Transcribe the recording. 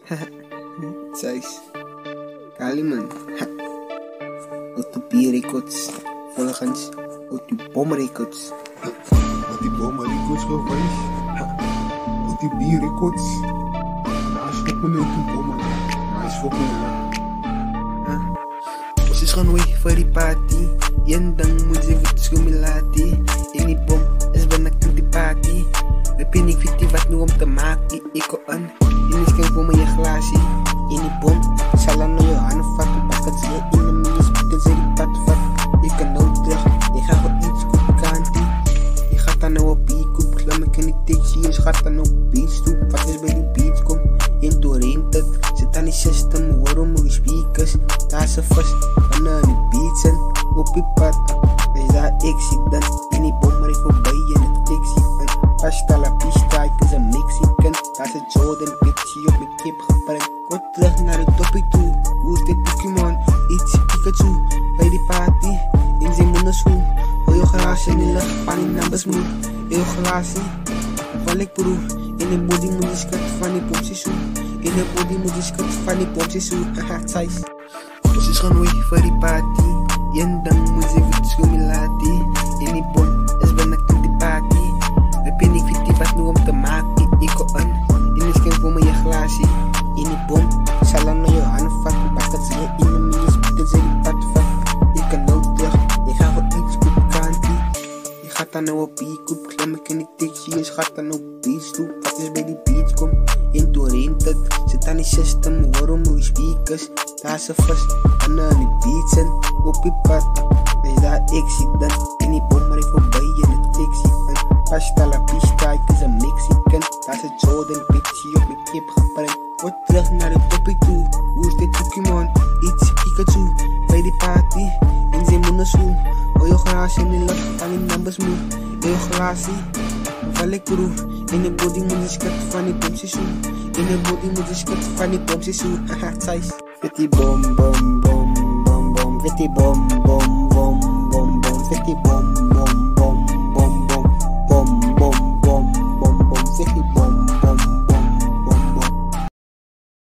6 kali man. Utopie Records. Volgens Utopom Records. Utopom Records geweest. Utopie Records. Nice fucking Utopom man. Nice fucking Ons is gaan way vir die party. Een ding moet jy weet skumilati. En die bom is binne in die party. Heb je niet weet wat nu om te maken? Ik go aan. En is geen voor mijn glaasje. In die bom zal aan je handen vatten. Pak het zeer in de minus. Pikken ze die pad vat. Je kan nooit terug. Je gaat gewoon iets goed kantie. Je gaat dan nou op die koep. Klam ik in die taxi. Je gaat dan op beats toe. Wat is bij die beats kom. In doorheen dat. Zit aan die system. Waarom moet je speakers? Daar ze vast. Van die beats en op die pad. Wees daar ik zit dan. In die bom maar ik voorbij in het taxi. Hasta la pista, ik is een Mexican. Daar zit Jordan, bitchy op mijn kip geprint. Kort terug naar de toppie toe. Hoe is dit Pokémon? Iets Pikachu. Bij die party, in zijn moederschoen. Hoor je glaasje in de lucht, pan in numbers moe. Heel glaasje, val ik broer. In de body moet je skat van die pomsjessoe. In de body moet je skat van die pomsjessoe. Haha, size. Dus is gewoon way voor die party. En dan moet je wit schumilati. In die bom is bijna in die party. Heb je niet weet wat nu om te maken? Ik go aan. En is geen voor mijn glaasje. In die bom zal aan je handen vatten. Pak het zeer in de minus. Pikken ze die pad vat. Je kan nooit terug. Je gaat voor iets goed kantie. Je gaat dan nou op die koep. Klam ik in die taxi. Je gaat dan op beats toe. Wat is bij die beats kom. In doorheen dat. Zit aan die system. Waarom moet je speakers? Daar ze vast. Van die beats en op die pad. Wees daar ik zit dan. In die bom maar ik voorbij in het taxi. Hasta la pista, ik is een Mexican. Daar zit Jordan, bitchy op mijn kip geprint. Kort terug naar de toppie toe. Hoe is dit Pokémon? Iets Pikachu. Bij die party, in zijn moederschoen. Hoor je glaasje in de lucht, van die numbers moe. Heel glaasje, val ik broer. In de body moet je skat van die pomsjessoe. In de body moet je skat van die pomsjessoe. Haha, size. Vet die bom, bom, bom, bom, bom. Vet die bom, bom, bom, bom, bom. Vet die bom, bom.